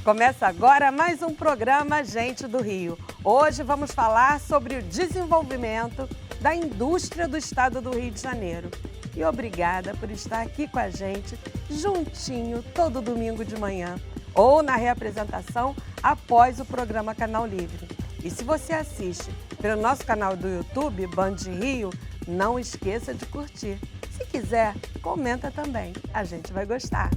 Começa agora mais um programa Gente do Rio. Hoje vamos falar sobre o desenvolvimento da indústria do estado do Rio de Janeiro. E obrigada por estar aqui com a gente, juntinho, todo domingo de manhã, ou na reapresentação após o programa Canal Livre. E se você assiste pelo nosso canal do YouTube, Band Rio, não esqueça de curtir. Se quiser, comenta também, a gente vai gostar.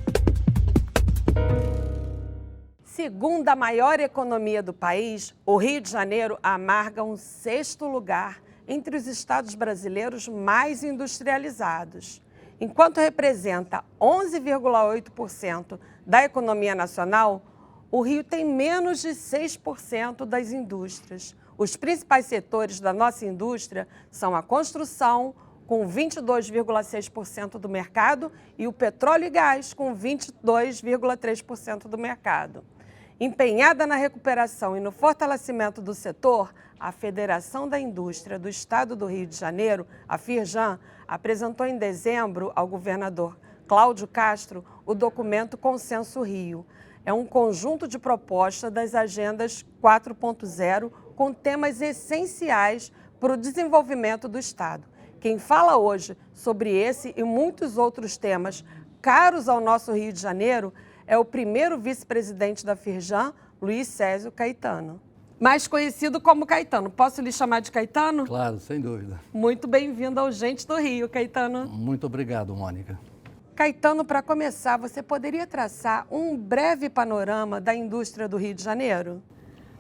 Segunda maior economia do país, o Rio de Janeiro amarga um sexto lugar entre os estados brasileiros mais industrializados. Enquanto representa 11,8% da economia nacional, o Rio tem menos de 6% das indústrias. Os principais setores da nossa indústria são a construção, com 22,6% do mercado, e o petróleo e gás, com 22,3% do mercado. Empenhada na recuperação e no fortalecimento do setor, a Federação da Indústria do Estado do Rio de Janeiro, a Firjan, apresentou em dezembro ao governador Cláudio Castro o documento Consenso Rio. É um conjunto de propostas das agendas 4.0 com temas essenciais para o desenvolvimento do Estado. Quem fala hoje sobre esse e muitos outros temas caros ao nosso Rio de Janeiro é o primeiro vice-presidente da Firjan, Luiz Césio Caetano. Mais conhecido como Caetano. Posso lhe chamar de Caetano? Claro, sem dúvida. Muito bem-vindo ao Gente do Rio, Caetano. Muito obrigado, Mônica. Caetano, para começar, você poderia traçar um breve panorama da indústria do Rio de Janeiro?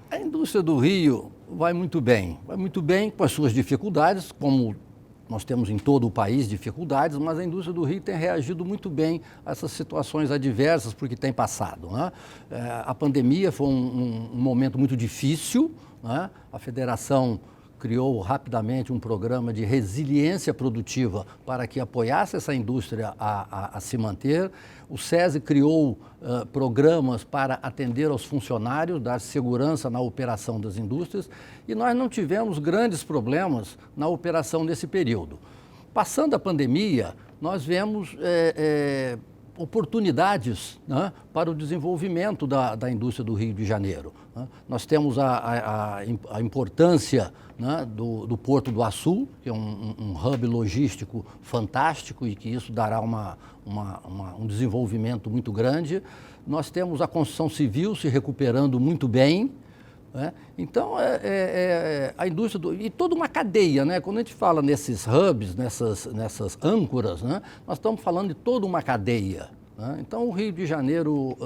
A indústria do Rio vai muito bem com as suas dificuldades, como nós temos em todo o país dificuldades, mas a indústria do Rio tem reagido muito bem a essas situações adversas porque tem passado, né? A pandemia foi um momento muito difícil, né? A federação criou rapidamente um programa de resiliência produtiva para que apoiasse essa indústria a se manter. O SESI criou programas para atender aos funcionários, dar segurança na operação das indústrias, e nós não tivemos grandes problemas na operação nesse período. Passando a pandemia, nós vemos oportunidades, né, para o desenvolvimento da indústria do Rio de Janeiro, né? Nós temos a importância, né, do Porto do Açu, que é um hub logístico fantástico e que isso dará um desenvolvimento muito grande. Nós temos a construção civil se recuperando muito bem, né? Então, a indústria e toda uma cadeia, né? Quando a gente fala nesses hubs, nessas âncoras, né, nós estamos falando de toda uma cadeia, né? Então, o Rio de Janeiro,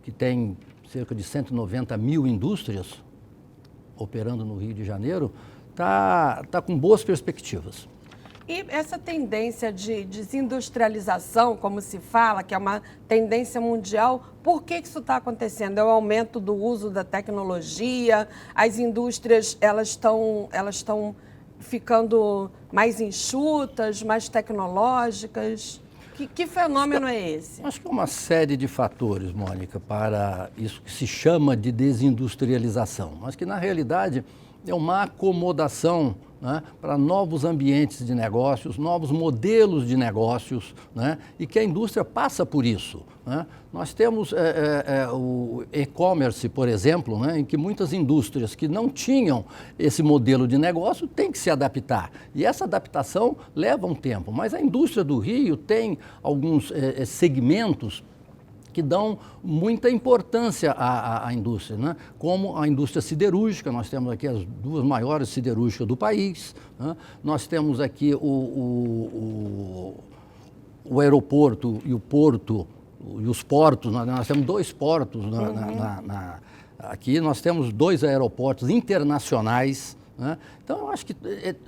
que tem cerca de 190 mil indústrias operando no Rio de Janeiro, tá com boas perspectivas. E essa tendência de desindustrialização, como se fala, que é uma tendência mundial, por que isso está acontecendo? É o aumento do uso da tecnologia, as indústrias elas estão ficando mais enxutas, mais tecnológicas? Que fenômeno é esse? Acho que é uma série de fatores, Mônica, para isso que se chama de desindustrialização, mas que na realidade é uma acomodação, né, para novos ambientes de negócios, novos modelos de negócios, né, e que a indústria passa por isso, né? Nós temos o e-commerce, por exemplo, né, em que muitas indústrias que não tinham esse modelo de negócio têm que se adaptar. E essa adaptação leva um tempo, mas a indústria do Rio tem alguns segmentos que dão muita importância à indústria, né? Como a indústria siderúrgica. Nós temos aqui as duas maiores siderúrgicas do país, né? Nós temos aqui o aeroporto e o porto, e os portos. Nós temos dois portos aqui, nós temos dois aeroportos internacionais, né? Então, eu acho que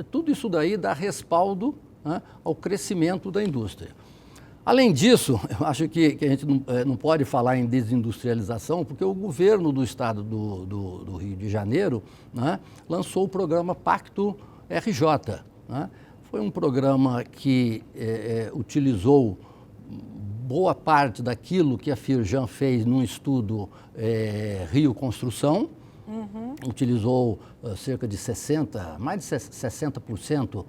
tudo isso daí dá respaldo, né, ao crescimento da indústria. Além disso, eu acho que a gente não pode falar em desindustrialização, porque o governo do estado do Rio de Janeiro, né, lançou o programa Pacto RJ, né? Foi um programa que utilizou boa parte daquilo que a Firjan fez num estudo Rio Construção. Utilizou cerca de mais de 60%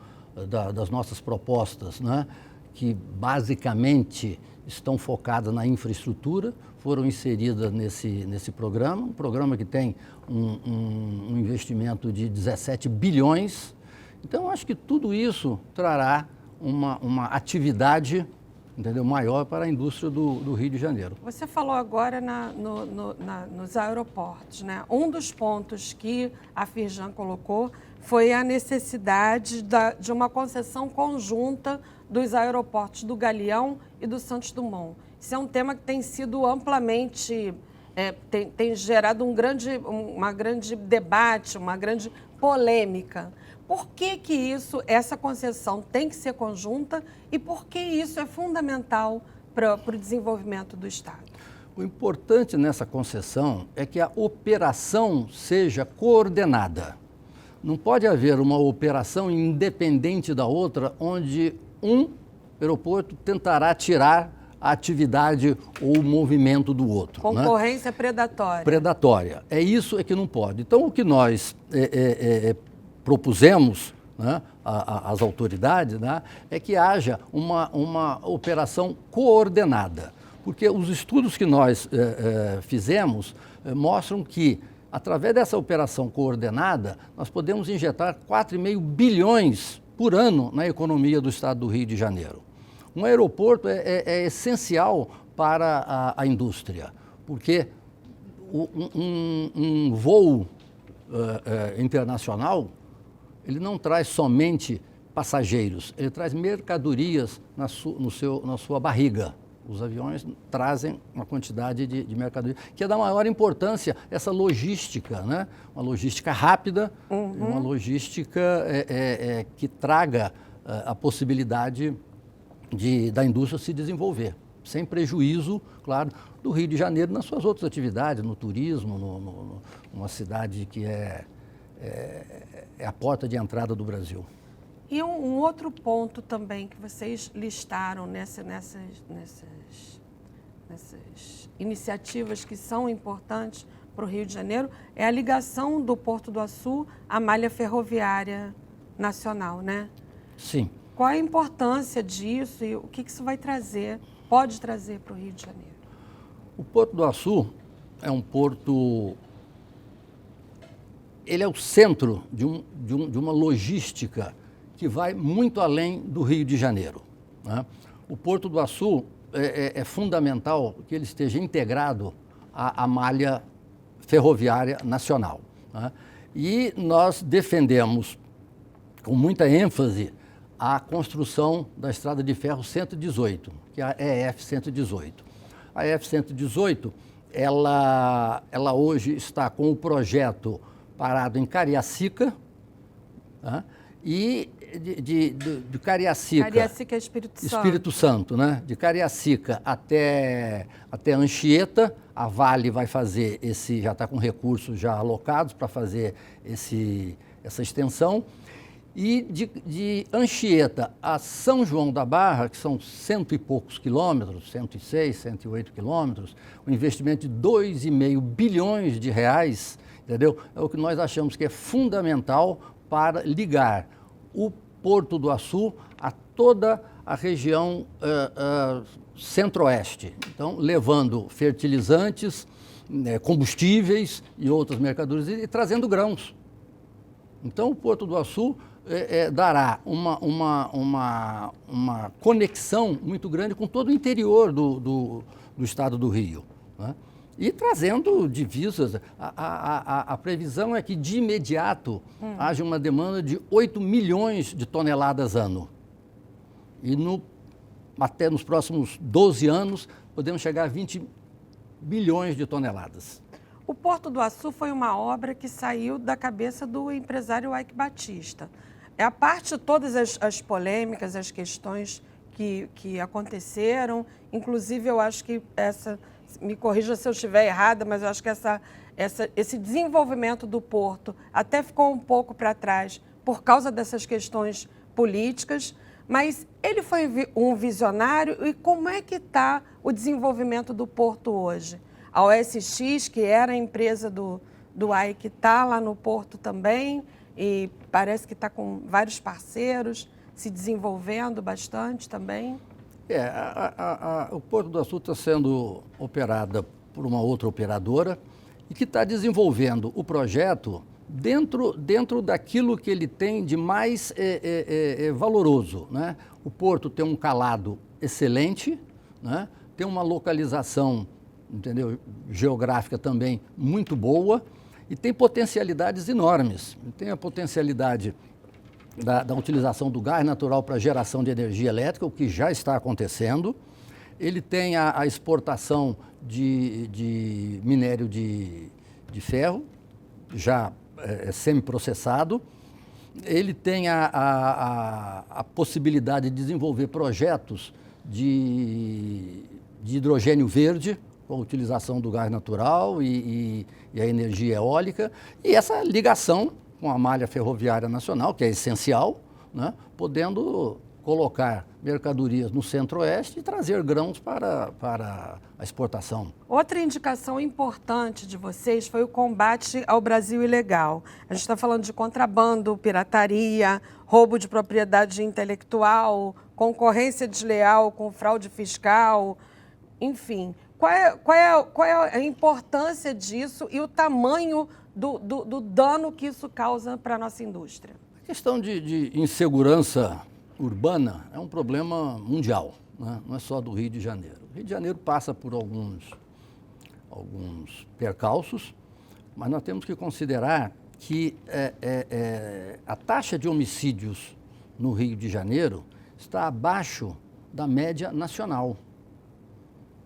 das nossas propostas, né, que basicamente estão focadas na infraestrutura, foram inseridas nesse programa, um programa que tem um investimento de 17 bilhões. Então, acho que tudo isso trará uma atividade, entendeu, maior para a indústria do Rio de Janeiro. Você falou agora nos aeroportos, né? Um dos pontos que a Firjan colocou foi a necessidade de uma concessão conjunta dos aeroportos do Galeão e do Santos Dumont. Isso é um tema que tem sido amplamente, tem gerado um grande debate, uma grande polêmica. Por que essa concessão tem que ser conjunta e por que isso é fundamental para o desenvolvimento do Estado? O importante nessa concessão é que a operação seja coordenada. Não pode haver uma operação independente da outra, onde um aeroporto tentará tirar a atividade ou o movimento do outro. Concorrência, né? Predatória. Predatória. É isso que não pode. Então, o que nós propusemos, né, às autoridades, né, é que haja uma operação coordenada. Porque os estudos que nós fizemos mostram que, através dessa operação coordenada, nós podemos injetar 4,5 bilhões por ano na economia do Estado do Rio de Janeiro. Um aeroporto é essencial para a indústria, porque um voo internacional, ele não traz somente passageiros, ele traz mercadorias na sua barriga. Os aviões trazem uma quantidade de mercadoria, que é da maior importância, essa logística, né? Uma logística rápida, uma logística que traga a possibilidade da indústria se desenvolver, sem prejuízo, claro, do Rio de Janeiro nas suas outras atividades, no turismo, numa cidade que é a porta de entrada do Brasil. E um outro ponto também que vocês listaram nessas iniciativas que são importantes para o Rio de Janeiro é a ligação do Porto do Açu à malha ferroviária nacional, né? Sim. Qual a importância disso e o que isso pode trazer para o Rio de Janeiro? O Porto do Açu é um porto... Ele é o centro de uma logística que vai muito além do Rio de Janeiro, né? O Porto do Açu é fundamental que ele esteja integrado à malha ferroviária nacional, né? E nós defendemos com muita ênfase a construção da Estrada de Ferro 118, que é a EF-118. A EF-118, ela hoje está com o projeto parado em Cariacica, né? E de Cariacica... Cariacica é Espírito Santo. Espírito Santo, né? De Cariacica até Anchieta, a Vale vai fazer já está com recursos já alocados para fazer essa extensão. E de Anchieta a São João da Barra, que são 100 e poucos quilômetros, 106, 108 quilômetros, um investimento de 2,5 bilhões de reais, entendeu? É o que nós achamos que é fundamental para ligar o Porto do Açu a toda a região centro-oeste. Então, levando fertilizantes, combustíveis e outras mercadorias e trazendo grãos. Então, o Porto do Açu dará uma conexão muito grande com todo o interior do estado do Rio, né? E trazendo divisas. A previsão é que, de imediato, haja uma demanda de 8 milhões de toneladas ano. E até nos próximos 12 anos, podemos chegar a 20 bilhões de toneladas. O Porto do Açu foi uma obra que saiu da cabeça do empresário Eike Batista. A parte de todas as polêmicas, as questões que aconteceram, inclusive eu acho que me corrija se eu estiver errada, mas eu acho que esse desenvolvimento do Porto até ficou um pouco para trás por causa dessas questões políticas, mas ele foi um visionário. E como é que está o desenvolvimento do Porto hoje? A OSX, que era a empresa do Eike, está lá no Porto também e parece que está com vários parceiros. se desenvolvendo bastante também? O Porto do Açu está sendo operada por uma outra operadora e que está desenvolvendo o projeto dentro daquilo que ele tem de mais valoroso, né? O porto tem um calado excelente, né? Tem uma localização, entendeu, geográfica também muito boa e tem potencialidades enormes. Tem a potencialidade da utilização do gás natural para geração de energia elétrica, o que já está acontecendo. Ele tem a exportação de minério de ferro, já semi-processado. Ele tem a possibilidade de desenvolver projetos de hidrogênio verde, com a utilização do gás natural e a energia eólica, e essa ligação com a malha ferroviária nacional, que é essencial, né, podendo colocar mercadorias no centro-oeste e trazer grãos para a exportação. Outra indicação importante de vocês foi o combate ao Brasil ilegal. A gente está falando de contrabando, pirataria, roubo de propriedade intelectual, concorrência desleal com fraude fiscal, enfim. Qual é a importância disso e o tamanho do dano que isso causa para a nossa indústria? A questão de insegurança urbana é um problema mundial, né? Não é só do Rio de Janeiro. O Rio de Janeiro passa por alguns percalços, mas nós temos que considerar que a taxa de homicídios no Rio de Janeiro está abaixo da média nacional.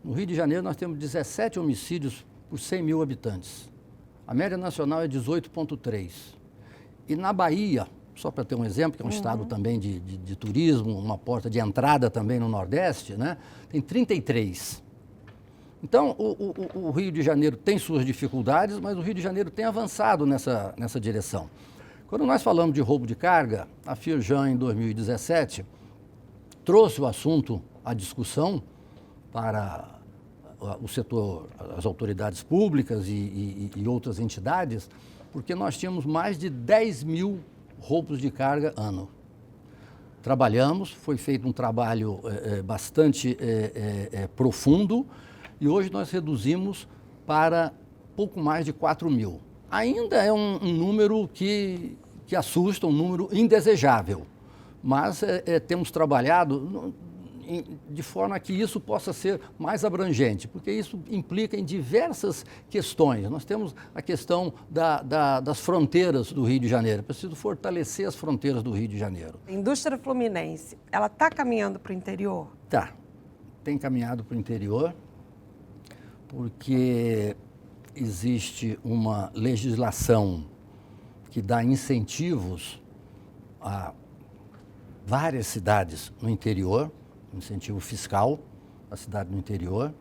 No Rio de Janeiro nós temos 17 homicídios por 100 mil habitantes. A média nacional é 18,3. E na Bahia, só para ter um exemplo, que é um estado também de turismo, uma porta de entrada também no Nordeste, né, tem 33. Então, o Rio de Janeiro tem suas dificuldades, mas o Rio de Janeiro tem avançado nessa direção. Quando nós falamos de roubo de carga, a Firjan, em 2017, trouxe o assunto à discussão para o setor, as autoridades públicas e outras entidades, porque nós tínhamos mais de 10 mil roubos de carga ano. Trabalhamos, foi feito um trabalho bastante profundo e hoje nós reduzimos para pouco mais de 4 mil. Ainda é um número que assusta, um número indesejável, mas temos trabalhado de forma que isso possa ser mais abrangente, porque isso implica em diversas questões. Nós temos a questão das fronteiras do Rio de Janeiro. É preciso fortalecer as fronteiras do Rio de Janeiro. A indústria fluminense, ela está caminhando para o interior? Tá, tem caminhado para o interior, porque existe uma legislação que dá incentivos a várias cidades no interior, incentivo fiscal à cidade no interior.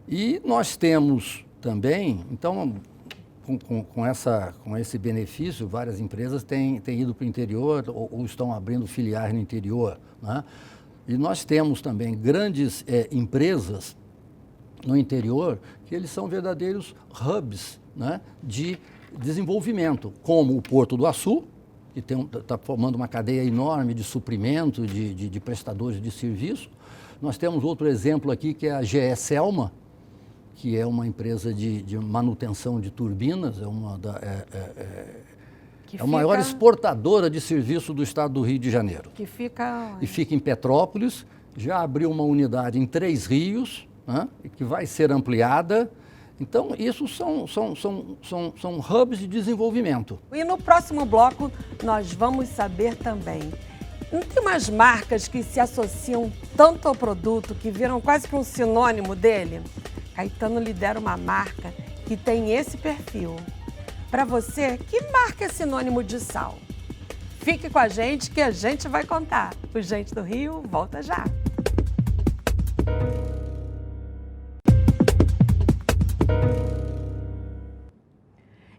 E nós temos também, então, com esse benefício, várias empresas têm ido para o interior ou estão abrindo filiais no interior, né? E nós temos também grandes empresas no interior que eles são verdadeiros hubs, né, de desenvolvimento, como o Porto do Açu, que está formando uma cadeia enorme de suprimento, de prestadores de serviço. Nós temos outro exemplo aqui, que é a GE Celma, que é uma empresa de manutenção de turbinas, a maior exportadora de serviço do estado do Rio de Janeiro. Que fica... E fica em Petrópolis, já abriu uma unidade em Três Rios, né, que vai ser ampliada. Então, isso são hubs de desenvolvimento. E no próximo bloco, nós vamos saber também, não tem umas marcas que se associam tanto ao produto, que viram quase que um sinônimo dele? Caetano lidera uma marca que tem esse perfil. Para você, que marca é sinônimo de sal? Fique com a gente que a gente vai contar. O Gente do Rio volta já.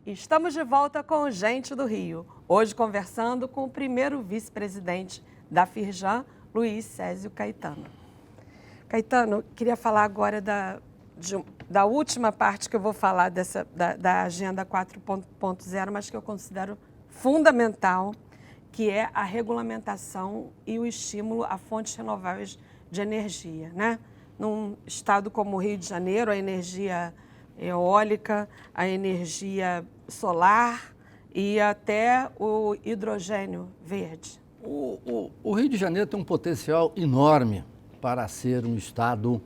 Estamos de volta com o Gente do Rio, hoje conversando com o primeiro vice-presidente da Firjan, Luiz Césio Caetano. Caetano, queria falar agora da última parte que eu vou falar da Agenda 4.0, mas que eu considero fundamental, que é a regulamentação e o estímulo a fontes renováveis de energia, né? Num estado como o Rio de Janeiro, a energia eólica, a energia solar e até o hidrogênio verde. O Rio de Janeiro tem um potencial enorme para ser um estado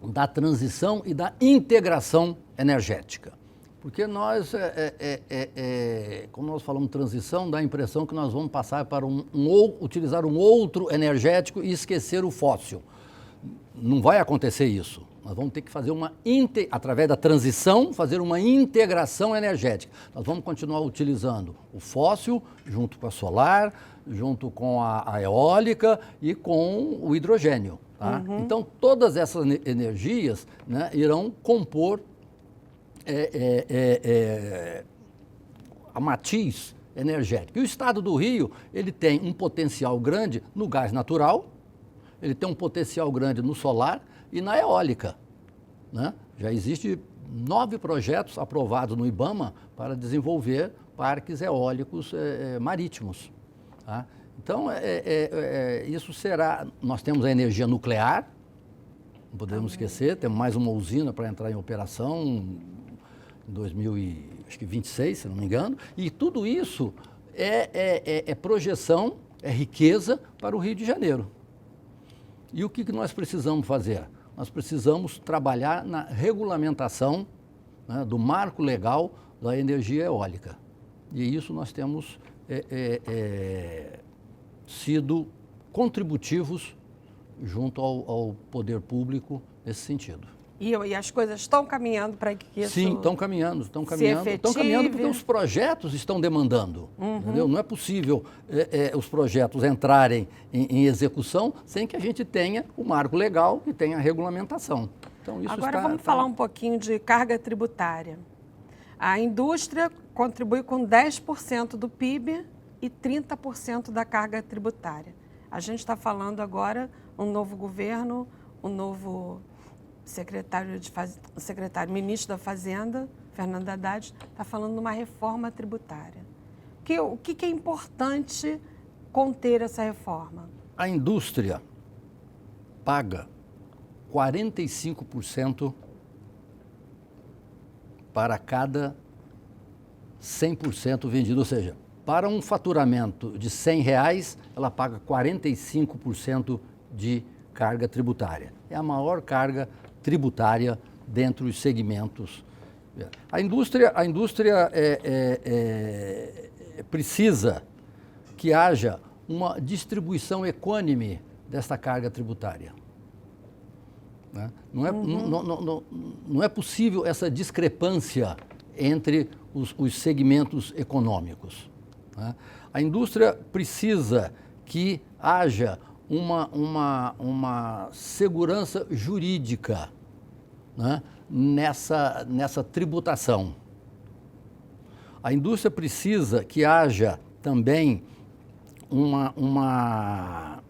da transição e da integração energética. Porque nós, quando nós falamos transição, dá a impressão que nós vamos passar para utilizar um outro energético e esquecer o fóssil. Não vai acontecer isso. Nós vamos ter que fazer através da transição, fazer uma integração energética. Nós vamos continuar utilizando o fóssil junto com a solar, junto com a eólica e com o hidrogênio. Tá? Então, todas essas energias, né, irão compor a matriz energética. E o estado do Rio, ele tem um potencial grande no gás natural, ele tem um potencial grande no solar e na eólica, né? Já existe 9 projetos aprovados no IBAMA para desenvolver parques eólicos marítimos. Tá? Então, isso será... Nós temos a energia nuclear, não podemos esquecer, temos mais uma usina para entrar em operação em 2026, se não me engano, e tudo isso é projeção, é riqueza para o Rio de Janeiro. E o que nós precisamos fazer? Nós precisamos trabalhar na regulamentação, né, do marco legal da energia eólica. E isso nós temos sido contributivos junto ao poder público nesse sentido. E as coisas estão caminhando para que isso... Sim, estão caminhando. Estão efetive. caminhando porque os projetos estão demandando. Entendeu? Não é possível os projetos entrarem em execução sem que a gente tenha o marco legal e tenha a regulamentação. Então, isso Agora vamos falar um pouquinho de carga tributária. A indústria contribui com 10% do PIB e 30% da carga tributária. A gente está falando agora um novo governo, um novo... ministro da Fazenda, Fernando Haddad, está falando de uma reforma tributária. O que é importante conter essa reforma? A indústria paga 45% para cada 100% vendido, ou seja, para um faturamento de R$100, ela paga 45% de carga tributária. É a maior carga tributária dentre os segmentos. A indústria precisa que haja uma distribuição equânime desta carga tributária. Né? Não é possível essa discrepância entre os segmentos econômicos. Né? A indústria precisa que haja uma segurança jurídica, né, nessa tributação. A indústria precisa que haja também uma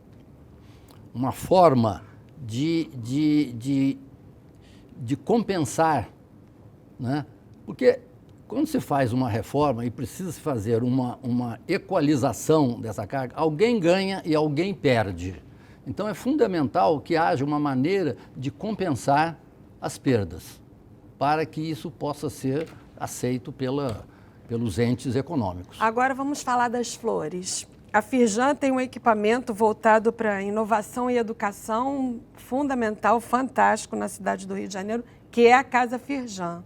forma de compensar, né? Porque quando se faz uma reforma e precisa se fazer uma equalização dessa carga, alguém ganha e alguém perde. Então é fundamental que haja uma maneira de compensar as perdas, para que isso possa ser aceito pelos entes econômicos. Agora vamos falar das flores. A Firjan tem um equipamento voltado para inovação e educação fundamental, fantástico na cidade do Rio de Janeiro, que é a Casa Firjan.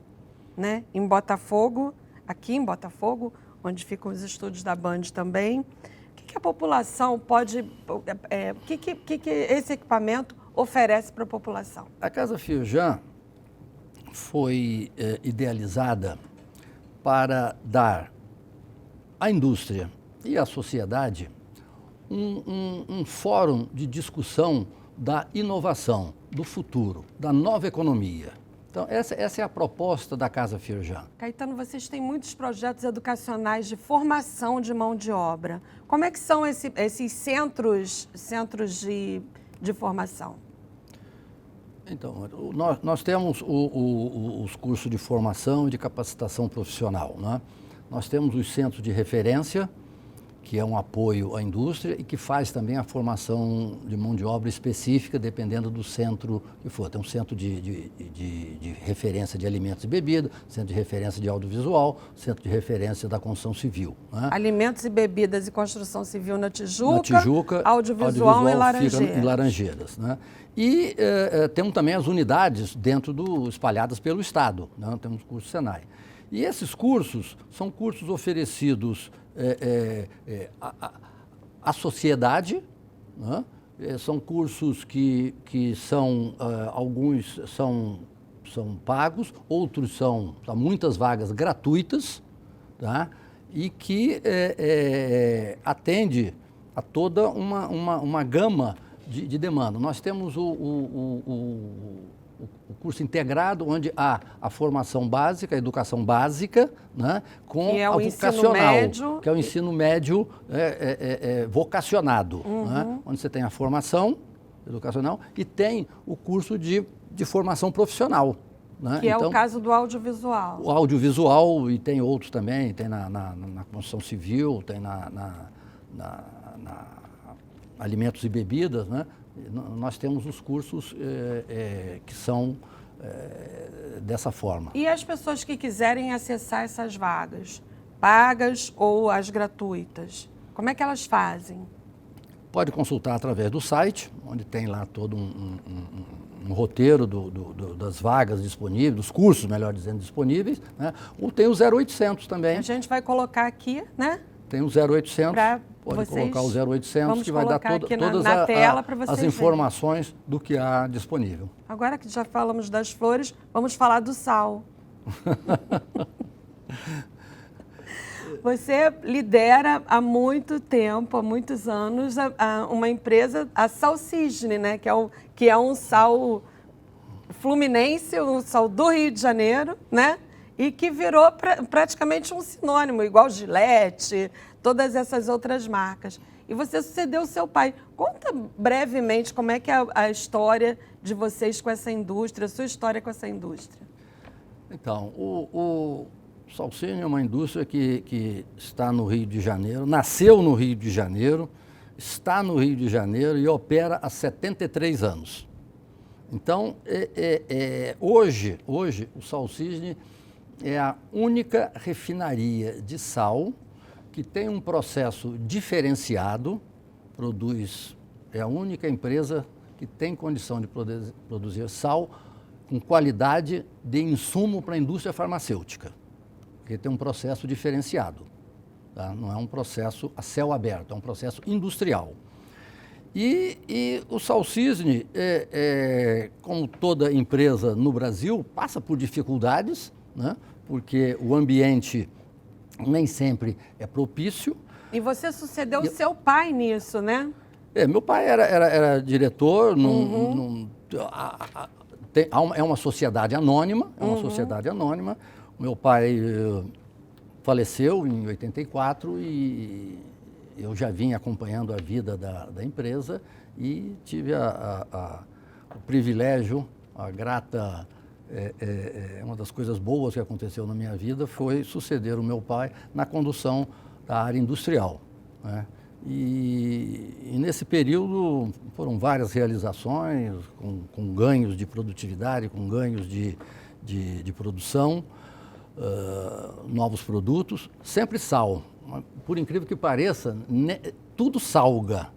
Né? Em Botafogo, aqui em Botafogo, onde ficam os estúdios da Band também. O que a população pode... o que esse equipamento oferece para a população? A Casa Firjan foi idealizada para dar à indústria e à sociedade um fórum de discussão da inovação, do futuro, da nova economia. Então, essa é a proposta da Casa Firjan. Caetano, vocês têm muitos projetos educacionais de formação de mão de obra. Como é que são esses centros de formação? Então, nós temos os cursos de formação e de capacitação profissional, né? Nós temos os centros de referência que é um apoio à indústria e que faz também a formação de mão de obra específica, dependendo do centro que for. Tem um centro de referência de alimentos e bebidas, centro de referência de audiovisual, centro de referência da construção civil. Né? Alimentos e bebidas e construção civil na Tijuca, na Tijuca audiovisual em Laranjeiras. Fica em Laranjeiras, né? E temos também as unidades espalhadas pelo Estado, né? Temos o curso Senai. E esses cursos são cursos oferecidos à sociedade, né? São cursos que são, alguns são pagos, outros são muitas vagas gratuitas, tá? E que atende a toda uma gama de demanda. Nós temos o curso integrado, onde há a formação básica, a educação básica, né, com que é a o vocacional, médio, que é o ensino médio vocacionado, né, onde você tem a formação educacional e tem o curso de formação profissional. Né? Que é então, o caso do audiovisual. O audiovisual, e tem outros também, tem na construção civil, tem na alimentos e bebidas, né? Nós temos os cursos que são dessa forma. E as pessoas que quiserem acessar essas vagas, pagas ou as gratuitas, como é que elas fazem? Pode consultar através do site, onde tem lá todo um roteiro das vagas disponíveis, dos cursos, melhor dizendo, disponíveis, né? Ou tem o 0800 também. A gente vai colocar aqui, né? Tem o 0800, pode vocês, colocar o 0800, que vai dar todas na tela para vocês as informações do que há disponível. Agora que já falamos das flores, vamos falar do sal. Você lidera há muito tempo, há muitos anos, uma empresa, a Salcisne, né? Que é um sal fluminense, um sal do Rio de Janeiro, né? E que virou praticamente um sinônimo, igual Gillette, todas essas outras marcas. E você sucedeu o seu pai. Conta brevemente como é que é a história de vocês com essa indústria, a sua história com essa indústria. Então, o Salcisne é uma indústria que está no Rio de Janeiro, nasceu no Rio de Janeiro, está no Rio de Janeiro e opera há 73 anos. Então, hoje o Salcisne é a única refinaria de sal que tem um processo diferenciado, é a única empresa que tem condição de produzir sal com qualidade de insumo para a indústria farmacêutica, porque tem um processo diferenciado, tá? Não é um processo a céu aberto, é um processo industrial. E o Salcisne, como toda empresa no Brasil, passa por dificuldades, né? Porque o ambiente nem sempre é propício. E você sucedeu o seu pai nisso, né? Meu pai era diretor, é uma sociedade anônima, O meu pai faleceu em 84 e eu já vinha acompanhando a vida da empresa e tive o privilégio, a grata... uma das coisas boas que aconteceu na minha vida foi suceder o meu pai na condução da área industrial, né? E nesse período foram várias realizações, com ganhos de produtividade, com ganhos de produção, novos produtos, sempre sal. Por incrível que pareça, tudo salga,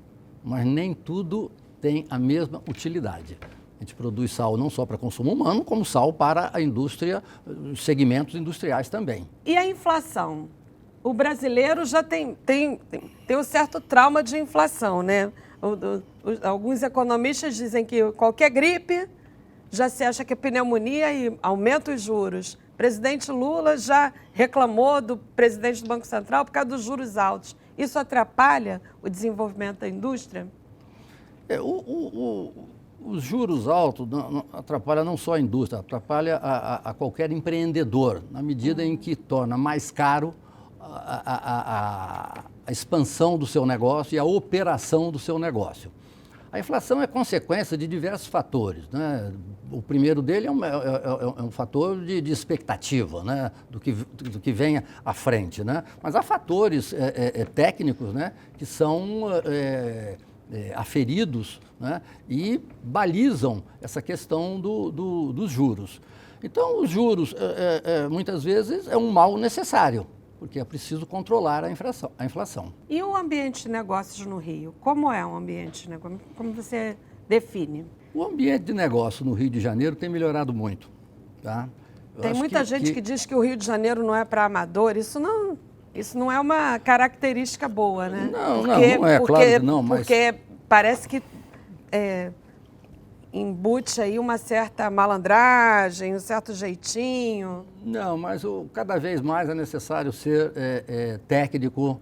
mas nem tudo tem a mesma utilidade. A gente produz sal não só para consumo humano, como sal para a indústria, segmentos industriais também. E a inflação? O brasileiro já tem um certo trauma de inflação, né? Alguns economistas dizem que qualquer gripe já se acha que é pneumonia e aumenta os juros. O presidente Lula já reclamou do presidente do Banco Central por causa dos juros altos. Isso atrapalha o desenvolvimento da indústria? Os juros altos atrapalham não só a indústria, atrapalha a qualquer empreendedor, na medida em que torna mais caro a expansão do seu negócio e a operação do seu negócio. A inflação é consequência de diversos fatores, né? O primeiro dele é um fator de expectativa, né? do que vem à frente, né? Mas há fatores técnicos, né? Que são aferidos, né? E balizam essa questão dos juros. Então, os juros, muitas vezes, é um mal necessário, porque é preciso controlar a inflação. E o ambiente de negócios no Rio? Como é um ambiente de negócios? Como você define? O ambiente de negócio no Rio de Janeiro tem melhorado muito. Tá? Tem muita gente que diz que o Rio de Janeiro não é para amador. Isso não é uma característica boa, né? Não é, claro que não. Mas... Porque parece que embute aí uma certa malandragem, um certo jeitinho. Não, mas cada vez mais é necessário ser técnico,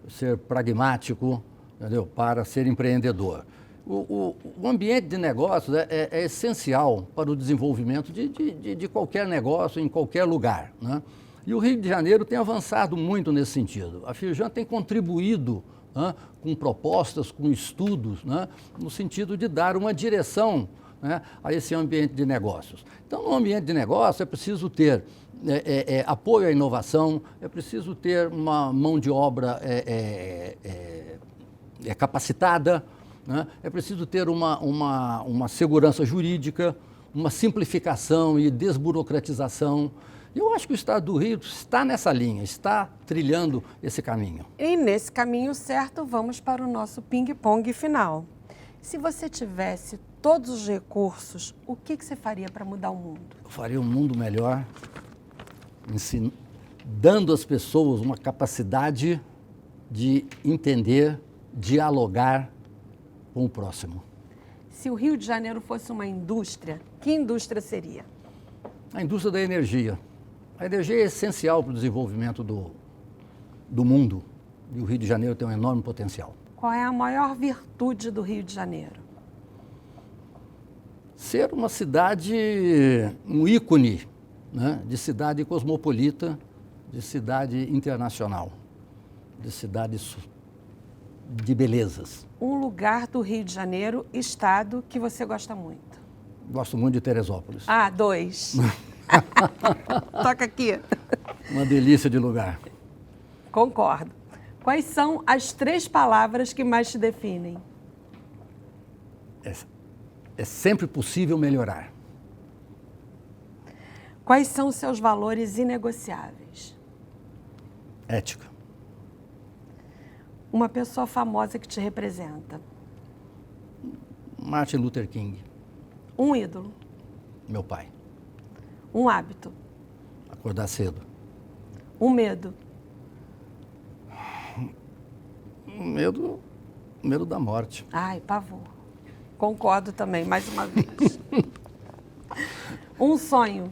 ser pragmático, entendeu? Para ser empreendedor. O ambiente de negócios é essencial para o desenvolvimento de qualquer negócio em qualquer lugar, né? E o Rio de Janeiro tem avançado muito nesse sentido. A Firjan tem contribuído, né, com propostas, com estudos, né, no sentido de dar uma direção, né, a esse ambiente de negócios. Então, no ambiente de negócio é preciso ter apoio à inovação, é preciso ter uma mão de obra capacitada, né, é preciso ter uma segurança jurídica, uma simplificação e desburocratização. Eu acho que o Estado do Rio está nessa linha, está trilhando esse caminho. E nesse caminho certo, vamos para o nosso ping-pong final. Se você tivesse todos os recursos, o que você faria para mudar o mundo? Eu faria um mundo melhor, dando às pessoas uma capacidade de entender, dialogar com o próximo. Se o Rio de Janeiro fosse uma indústria, que indústria seria? A indústria da energia. A energia é essencial para o desenvolvimento do mundo e o Rio de Janeiro tem um enorme potencial. Qual é a maior virtude do Rio de Janeiro? Ser uma cidade, um ícone, né, de cidade cosmopolita, de cidade internacional, de cidade de belezas. Um lugar do Rio de Janeiro, estado, que você gosta muito? Gosto muito de Teresópolis. 2. Toca aqui. Uma delícia de lugar. Concordo. Quais são as 3 palavras que mais te definem? É sempre possível melhorar. Quais são os seus valores inegociáveis? Ética. Uma pessoa famosa que te representa? Martin Luther King. Um ídolo? Meu pai. Um hábito? Acordar cedo. Um medo? Medo da morte. Ai, pavor. Concordo também, mais uma vez. Um sonho?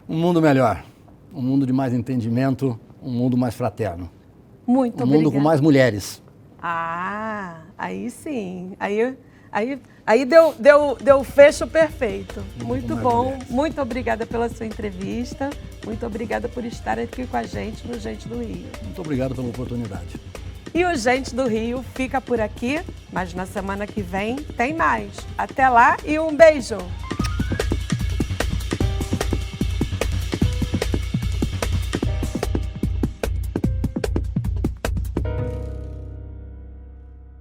Um mundo melhor. Um mundo de mais entendimento, um mundo mais fraterno. Muito obrigada. Um mundo com mais mulheres. Aí sim. Aí deu fecho perfeito. Muito bom. Mulheres. Muito obrigada pela sua entrevista. Muito obrigada por estar aqui com a gente no Gente do Rio. Muito obrigado pela oportunidade. E o Gente do Rio fica por aqui, mas na semana que vem tem mais. Até lá e um beijo!